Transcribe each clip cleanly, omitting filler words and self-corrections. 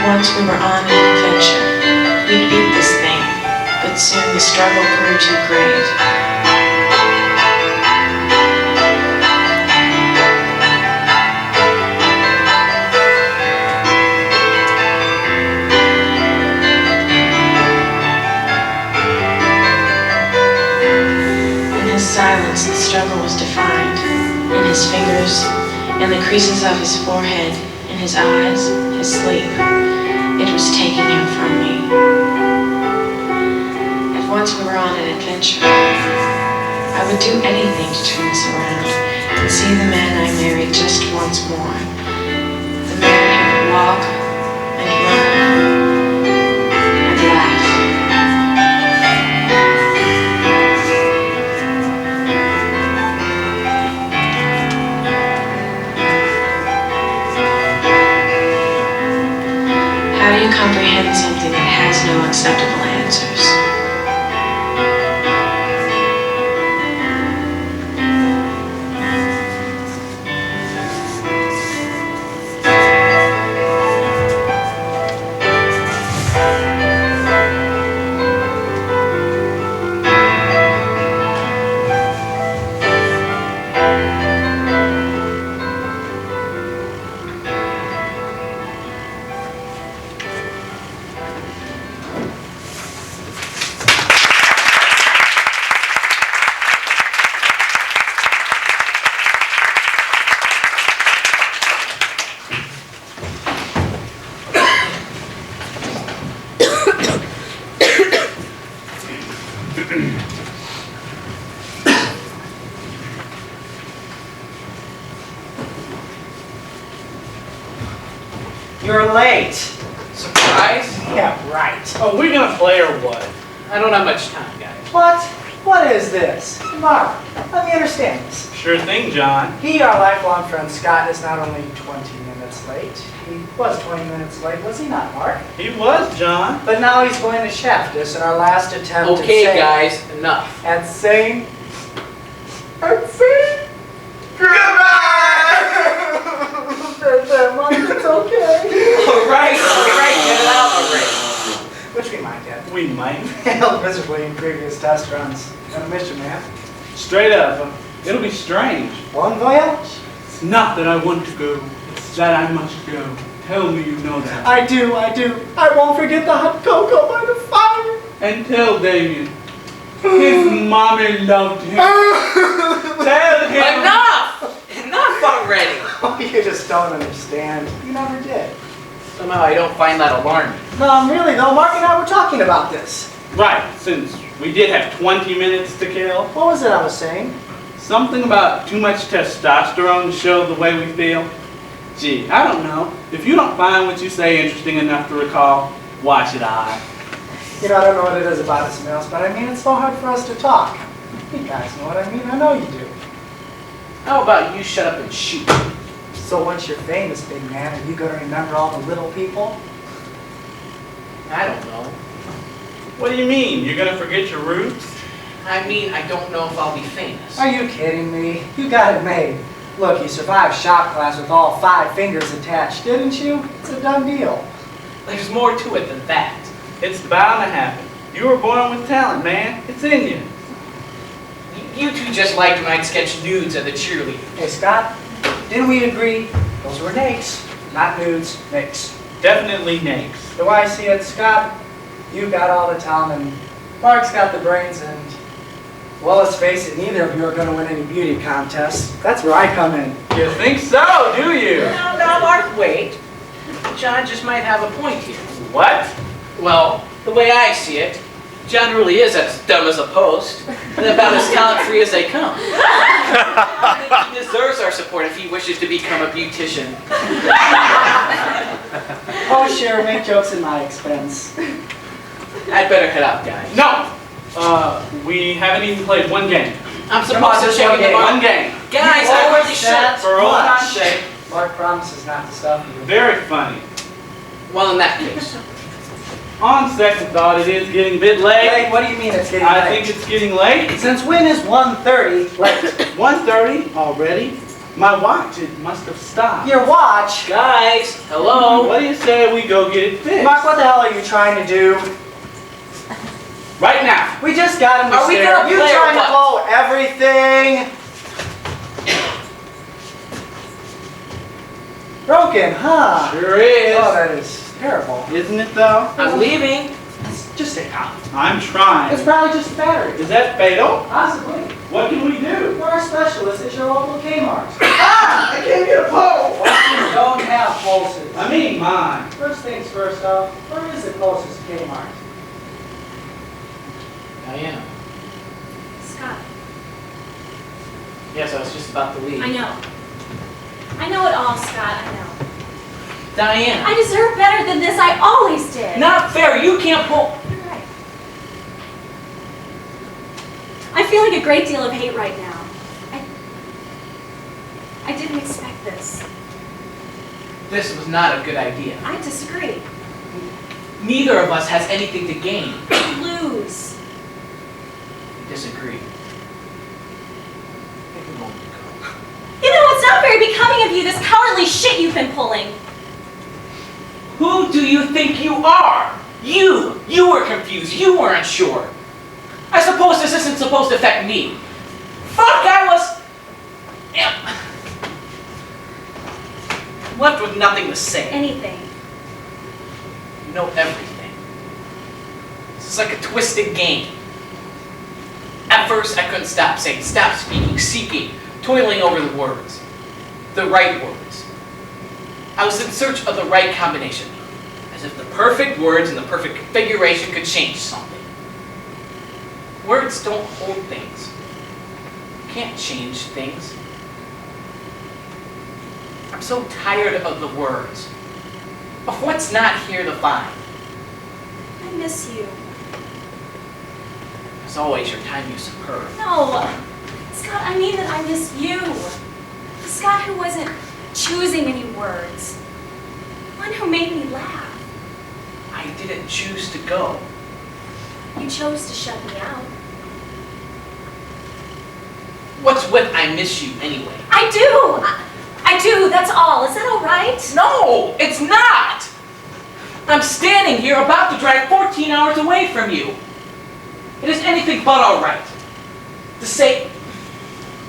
Once we were on an adventure. We'd beat this thing, but soon the struggle grew too great. In his silence, the struggle was defined. In his fingers, in the creases of his forehead, in his eyes, his sleep. It was taking him from me. And once we were on an adventure. I would do anything to turn this around and see the man I married just once more. The man who could walk and run and laugh. How do you comprehend something that has no acceptable answers? You're late. Surprise? Yeah, right. Oh, we gonna play or what? I don't have much time, guys. What? What is this? Mark, let me understand this. Sure thing, John. He, our lifelong friend Scott, is not only 20 minutes late. He was 20 minutes late, was he not, Mark? He was, John. But now he's going to shaft us in our last attempt Okay, at saying... guys, enough. At saying... Goodbye! Mark, it's okay. All right, get it out already. Which we might get. We might. Failed miserably in previous test runs. Gonna miss you, man. Straight up, it'll be strange. Bon voyage. It's not that I want to go, it's that I must go. Tell me you know that. I do. I won't forget the hot cocoa by the fire. And tell Damien, his mommy loved him. Tell him. Enough already. Oh, you just don't understand. You never did. Somehow I don't find that alarming. No, really though, Mark and I were talking about this. Right, since we did have 20 minutes to kill. What was it I was saying? Something about too much testosterone to show the way we feel. Gee, I don't know. If you don't find what you say interesting enough to recall, why should I? You know, I don't know what it is about us males, but I mean, it's so hard for us to talk. You guys know what I mean? I know you do. How about you shut up and shoot? So once you're famous, big man, are you going to remember all the little people? I don't know. What do you mean? You're gonna forget your roots? I mean, I don't know if I'll be famous. Are you kidding me? You got it made. Look, you survived shop class with all 5 fingers attached, didn't you? It's a done deal. There's more to it than that. It's bound to happen. You were born with talent, man. It's in you. You two just liked when I'd sketch nudes at the cheerleader. Hey, Scott, didn't we agree? Those were nakes, not nudes, nakes. Definitely nakes. The way I see it, Scott, you got all the talent and Mark's got the brains and, well, let's face it, neither of you are going to win any beauty contests. That's where I come in. You think so, do you? Now, Mark, wait. John just might have a point here. What? Well, the way I see it, John really is as dumb as a post, and about as talent-free as they come. I think he deserves our support if he wishes to become a beautician. Oh, sure, make jokes at my expense. I'd better head out, guys. No! We haven't even played one game. I'm supposed to check in One game. Guys, I already shut. For old time's sake. Mark promises not to stuff you. Very funny. Well, in that case. On second thought, it is getting a bit late. Hey, what do you mean it's getting I late? think it's getting late. Since when is 1:30 late? 1:30 already? My watch, it must have stopped. Your watch? Guys, hello? What do you say we go get it fixed? Mark, what the hell are you trying to do? Right now. We just got him to Are we stare. gonna You play or trying to what? blow everything? Broken, huh? Sure is. Oh, that is terrible. Isn't it though? I'm leaving. Just stay calm. I'm trying. It's probably just a battery. Is that fatal? Possibly. What can we do? We're a specialist at your local Kmart. Ah! I came here to pole! We don't have pulses. I mean mine. First things first, though, where is the closest Kmart? Diana. Scott, Yes, I was just about to leave. I know. I know it all, Scott, I know. Diana. I deserve better than this, I always did. Not fair. You can't pull. You're right. I'm feeling a great deal of hate right now. I didn't expect this. This was not a good idea. I disagree. Neither of us has anything to gain. Lose. Disagree. Take a moment to go. You know, it's not very becoming of you, this cowardly shit you've been pulling. Who do you think you are? You! You were confused. You weren't sure. I suppose this isn't supposed to affect me. Fuck, I was... left with nothing to say. Anything. You know everything. This is like a twisted game. At first, I couldn't stop saying, stop speaking, seeking, toiling over the words. The right words. I was in search of the right combination. As if the perfect words and the perfect configuration could change something. Words don't hold things. You can't change things. I'm so tired of the words. Of what's not here to find. I miss you. As always, your time is superb. No. Scott, I mean that I miss you. The Scott who wasn't choosing any words. One who made me laugh. I didn't choose to go. You chose to shut me out. What's with I miss you anyway? I do! I do, that's all. Is that all right? No, it's not! I'm standing here about to drive 14 hours away from you. It is anything but all right. To say,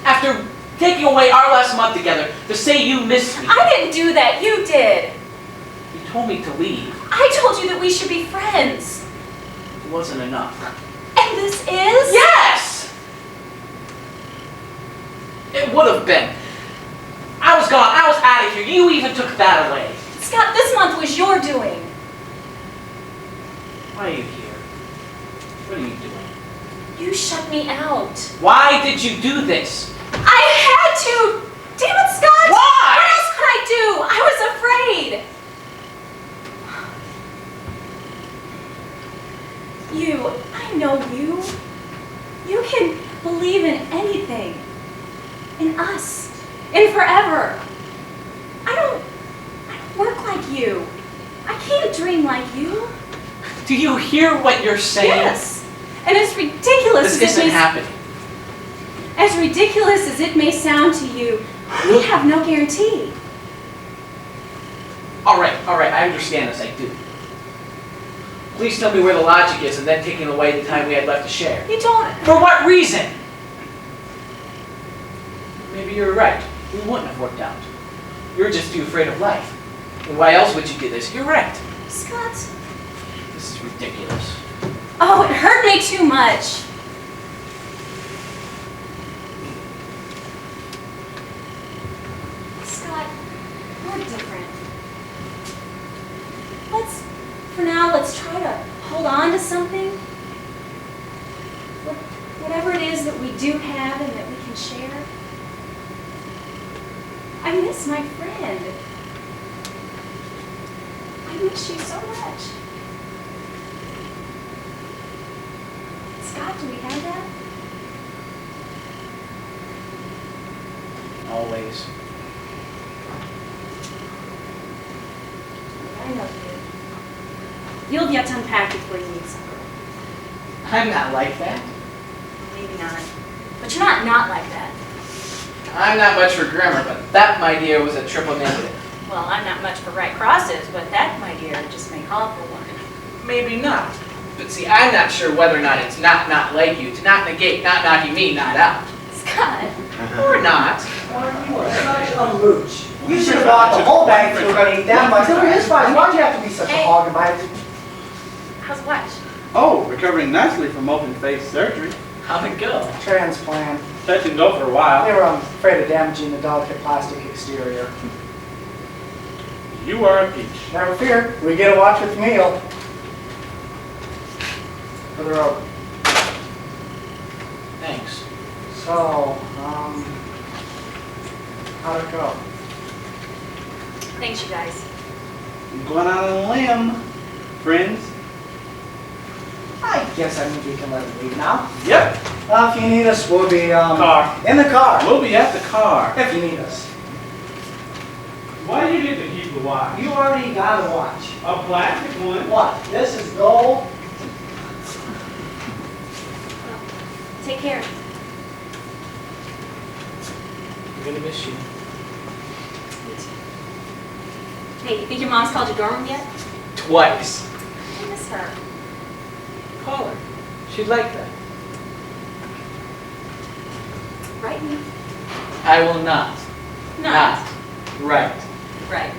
after taking away our last month together, to say you miss me. I didn't do that, you did. You told me to leave. I told you that we should be friends. It wasn't enough. And this is? Yes! It would have been. I was gone. I was out of here. You even took that away. Scott, this month was your doing. Why are you here? What are you doing? You shut me out. Why did you do this? I had to! Damn it, Scott! Why? What else could I do? I was afraid. You, I know you. You can believe in anything. In us. In forever. I don't work like you. I can't dream like you. Do you hear what you're saying? Yes. And as ridiculous This as it isn't may happening. as ridiculous as it may sound to you, we have no guarantee. All right, I understand this, I do. Please tell me where the logic is and then taking away the time we had left to share. You don't. For what reason? Maybe you're right. We wouldn't have worked out. You're just too afraid of life. And why else would you do this? You're right. Scott. This is ridiculous. Oh, it hurt me too much. Scott, we're different. For now, let's try to hold on to something. Whatever it is that we do have and that we can share. I miss my friend. I miss you so much. Scott, do we have that? Always. I know you. You'll have yet to unpack before you leave supper. I'm not like that. Maybe not. But you're not like that. I'm not much for grammar, but that, my dear, was a triple negative. Well, I'm not much for right crosses, but that, my dear, just may call for one. Maybe not. But see, I'm not sure whether or not it's not like you, to not negate, not knocking me, not out. Scott, Or not. You are such a mooch. You should have bought the whole bag if you were going to eat that much. They were his fries. Why'd you have to be such a Hey. hog about it? how's what? Oh, recovering nicely from open face surgery. How'd it go? Transplant. Touch and go for a while. They were afraid of damaging the delicate plastic exterior. You are a peach. Never fear, we get a watch with meal. For the road. Thanks. So, how'd it go? Thanks, you guys. I'm going out on a limb, friends. I guess I think we can let him leave now. Yep. If you need us, we'll be, Car. in the car. We'll be at the car. If you need us. Why do you get to keep the watch? You already got a watch. A plastic one. What? This is gold? Take care. I'm gonna miss you. Hey, you think your mom's called your dorm room yet? Twice. I miss her. Call her. She'd like that. Right? I will not. Not. Right. Right.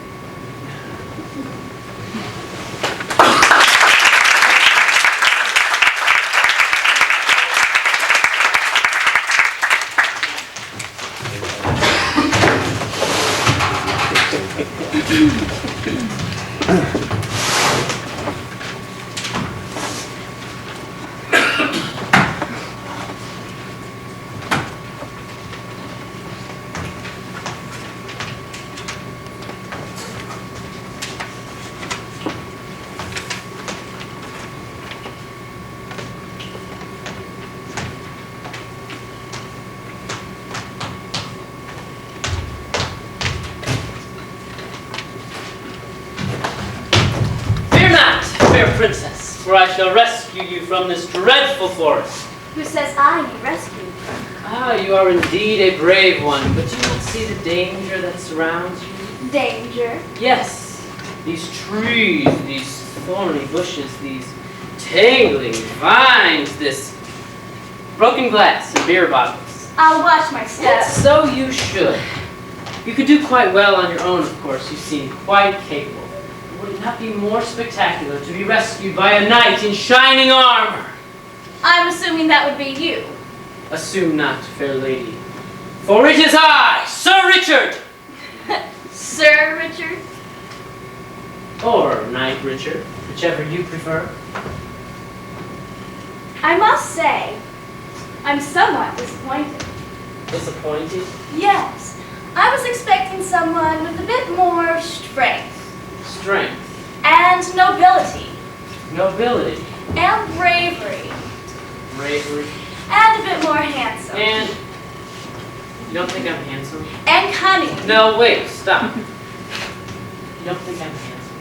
Fear not, fair princess, for I shall rescue you from this dreadful forest. Who says I need rescue? Ah, you are indeed a brave one, but do you not see the danger that surrounds you? Danger. Yes, these trees, these thorny bushes, these tangling vines, this broken glass and beer bottles. I'll watch my And steps. so you should. You could do quite well on your own, of course. You seem quite capable. Would it not be more spectacular to be rescued by a knight in shining armor? I'm assuming that would be you. Assume not, fair lady. For it is I, Sir Richard! Sir Richard? Or Knight Richard, whichever you prefer. I must say, I'm somewhat disappointed. Disappointed? Yes, I was expecting someone with a bit more strength Strength. and nobility Nobility. and bravery Bravery. and a bit more handsome And... You don't think I'm handsome? and cunning. No, wait, stop. You don't think I'm handsome?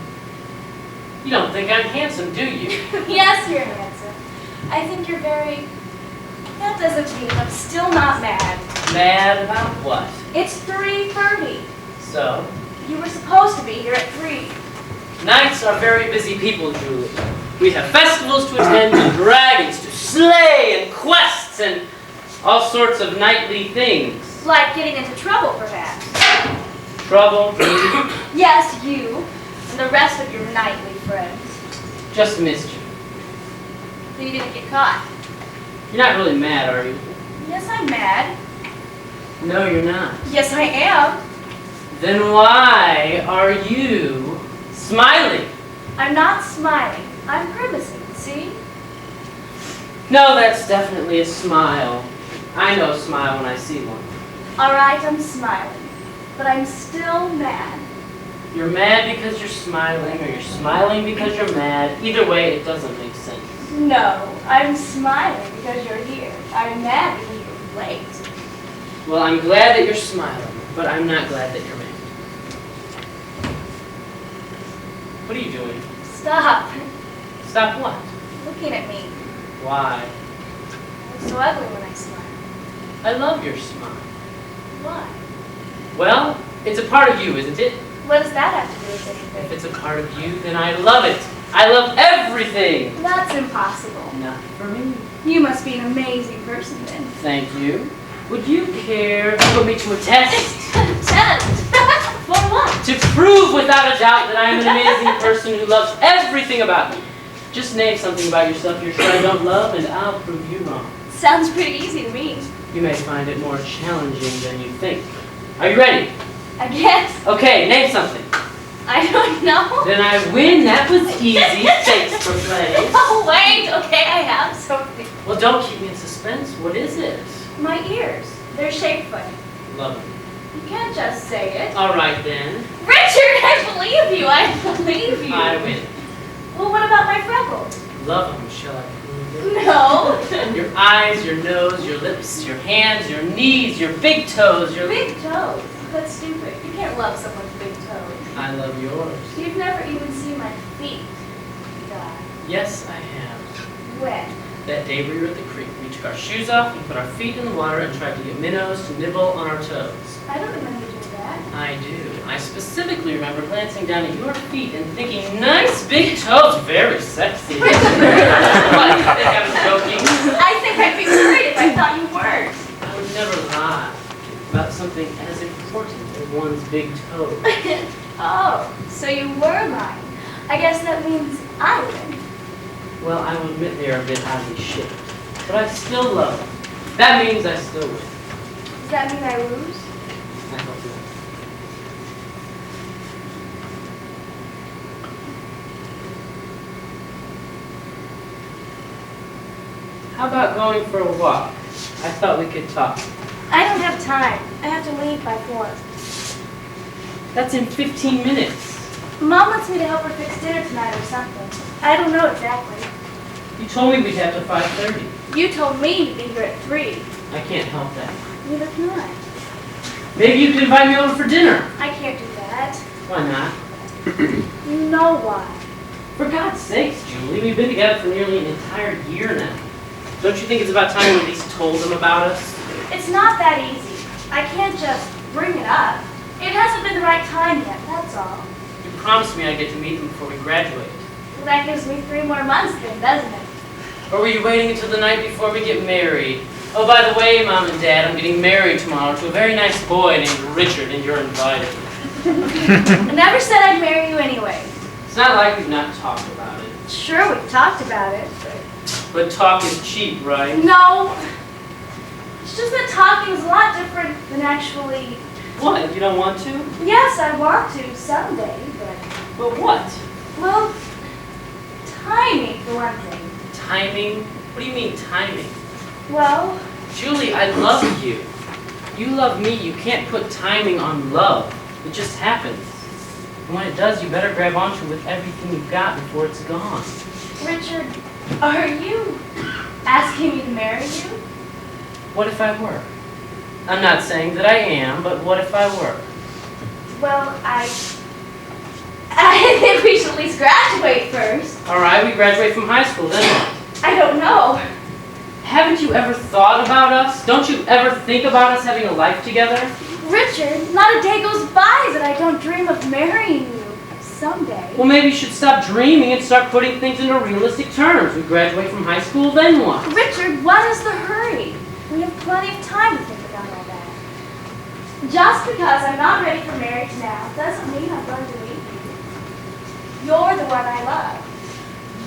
You don't think I'm handsome, do you? Yes, you're handsome. I think you're very... That doesn't mean I'm still not mad. Mad about what? It's 3:30. So? You were supposed to be here at 3. Knights are very busy people, Julie. We have festivals to attend and dragons to slay and quests and all sorts of knightly things. Like getting into trouble, perhaps. Trouble, Yes, you and the rest of your knightly friends. just mischief. So you didn't get caught. You're not really mad, are you? Yes, I'm mad. No, you're not. Yes, I am. Then why are you smiling? I'm not smiling. I'm grimacing, see? No, that's definitely a smile. I know a smile when I see one. All right, I'm smiling. But I'm still mad. You're mad because you're smiling, or you're smiling because you're mad. Either way, it doesn't make sense. No, I'm smiling because you're here. I'm mad because you're late. Well, I'm glad that you're smiling, but I'm not glad that you're mad. What are you doing? Stop Stop what? looking at me. Why? I look so ugly when I smile. I love your smile. Why? Well, it's a part of you, isn't it? What does that have to do with If anything? it's a part of you, then I love it. I love everything. That's impossible. Not for me. You must be an amazing person then. Thank you. Would you care to put me to a test? Test! For what? To prove without a doubt that I am an amazing person who loves everything about me. Just name something about yourself you're sure I don't love, and I'll prove you wrong. Sounds pretty easy to me. You may find it more challenging than you think. Are you ready? I guess. Okay, name something. I don't know. Then I win. That was easy. Thanks for playing. Oh, wait. Okay, I have something. Well, don't keep me in suspense. What is it? My ears. They're shaped funny. Love it. You can't just say it. All right, then. Richard, I believe you. I believe you. I win. Well, what about my freckles? Love them. Shall I prove it? No. Your eyes, your nose, your lips, your hands, your knees, your big toes, your... Big toes. That's stupid. You can't love someone's big toes. I love yours. You've never even seen my feet. God. Yes, I have. When? That day we were at the creek, we took our shoes off and put our feet in the water and tried to get minnows to nibble on our toes. I don't remember doing that. I do. I specifically remember glancing down at your feet and thinking, nice big toes, very sexy. What, you think I was joking? I think I'd be worried if I thought you weren't. I would never lie about something as important as one's big toe. Oh, so you were lying. I guess that means I win. Well, I will admit they are a bit oddly shaped, but I still love them. That means I still win. Does that mean I lose? I hope not. How about going for a walk? I thought we could talk. I don't have time. I have to leave by 4. That's in 15 minutes. Mom wants me to help her fix dinner tonight or something. I don't know exactly. You told me we'd have to 5:30. You told me to be here at 3. I can't help that. Neither can I. Maybe you could invite me over for dinner. I can't do that. Why not? You know why. For God's sakes, Julie, we've been together for nearly an entire year now. Don't you think it's about time we at least told them about us? It's not that easy. I can't just bring it up. It hasn't been the right time yet, that's all. You promised me I'd get to meet them before we graduate. Well, that gives me 3 more months then, doesn't it? Or were you waiting until the night before we get married? Oh, by the way, Mom and Dad, I'm getting married tomorrow to a very nice boy named Richard, and you're invited. I never said I'd marry you anyway. It's not like we've not talked about it. Sure, we've talked about it, But talk is cheap, right? no. It's just that talking is a lot different than actually... What, you don't want to? Yes, I want to someday, but... But what? Well, timing, for one thing. Timing? What do you mean timing? Well, Julie, I love you. You love me. You can't put timing on love. It just happens. And when it does, you better grab onto it with everything you've got before it's gone. Richard, are you asking me to marry you? What if I were? I'm not saying that I am, but what if I were? Well, I think we should at least graduate first. All right, we graduate from high school, then what? I don't know. Haven't you ever thought about us? Don't you ever think about us having a life together? Richard, not a day goes by that I don't dream of marrying you someday. Well, maybe you should stop dreaming and start putting things into realistic terms. We graduate from high school, then what? Richard, what is the hurry? We have plenty of time to think about all that. Just because I'm not ready for marriage now doesn't mean I'm going to leave you. You're the one I love.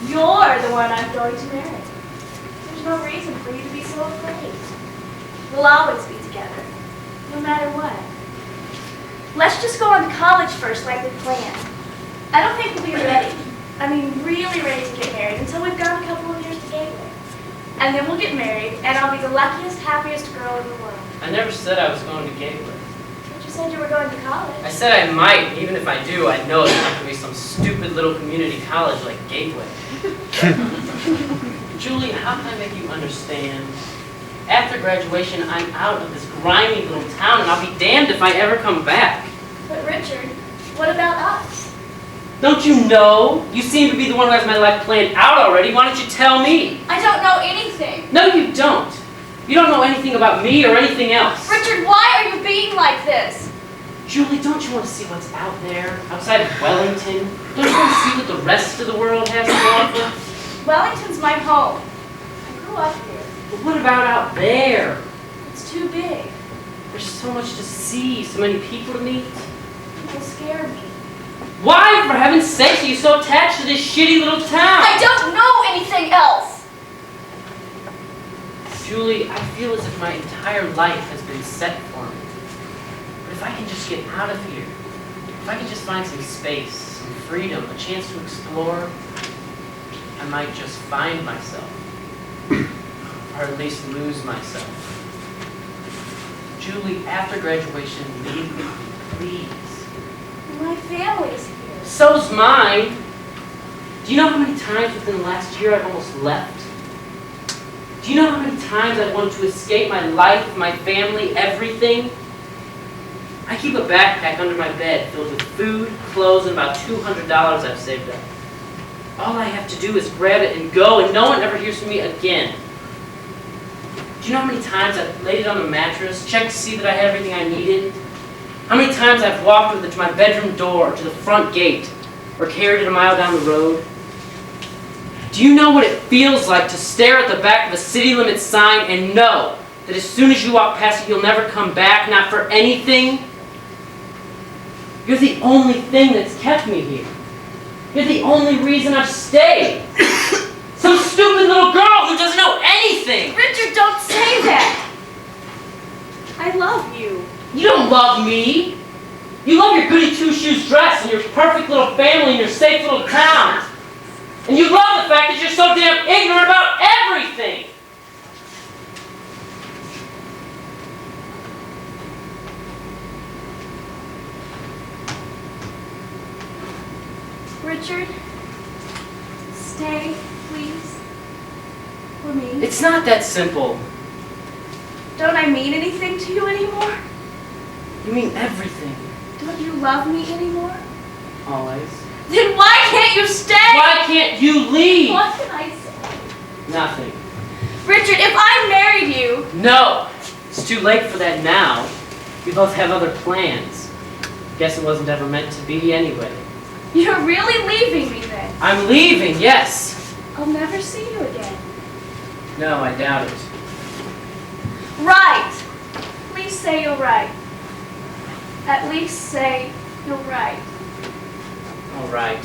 You're the one I'm going to marry. There's no reason for you to be so afraid. We'll always be together, no matter what. Let's just go on to college first like we planned. I don't think we'll be ready. I mean, really ready to get married until we've gone a couple of years to Gateway. And then we'll get married, and I'll be the luckiest, happiest girl in the world. I never said I was going to Gateway. But you said you were going to college. I said I might, and even if I do, I know it's not going to be some stupid little community college like Gateway. Julie, how can I make you understand? After graduation, I'm out of this grimy little town, and I'll be damned if I ever come back. But Richard, what about us? Don't you know? You seem to be the one who has my life planned out already. Why don't you tell me? I don't know anything. No, you don't. You don't know anything about me or anything else. Richard, why are you being like this? Julie, don't you want to see what's out there, outside of Wellington? Don't you want to see what the rest of the world has to offer? Wellington's my home. I grew up here. But what about out there? It's too big. There's so much to see, so many people to meet. People scare me. Why, for heaven's sake, are you so attached to this shitty little town? I don't know anything else! Julie, I feel as if my entire life has been set for me. But if I can just get out of here, if I can just find some space, some freedom, a chance to explore, I might just find myself. Or at least lose myself. Julie, after graduation, leave me, please. My family's here. So's mine. Do you know how many times within the last year I've almost left? Do you know how many times I've wanted to escape my life, my family, everything? I keep a backpack under my bed filled with food, clothes, and about $200 I've saved up. All I have to do is grab it and go, and no one ever hears from me again. Do you know how many times I've laid it on the mattress, checked to see that I had everything I needed? How many times I've walked with it to my bedroom door, to the front gate, or carried it a mile down the road? Do you know what it feels like to stare at the back of a city limit sign and know that as soon as you walk past it, you'll never come back, not for anything? You're the only thing that's kept me here. You're the only reason I've stayed. Some stupid little girl who doesn't know anything. Richard, don't say that! I love you. You don't love me. You love your goody two-shoes dress and your perfect little family and your safe little town. And you love the fact that you're so damn ignorant about everything. Richard, stay, please. For me. It's not that simple. Don't I mean anything to you anymore? You mean everything. Don't you love me anymore? Always. Then why can't you stay? Why can't you leave? What can I say? Nothing. Richard, if I married you... No! It's too late for that now. We both have other plans. Guess it wasn't ever meant to be anyway. You're really leaving me then? I'm leaving, yes. I'll never see you again. No, I doubt it. Right! Please say you're right. At least say you're right. All right.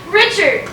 Richard!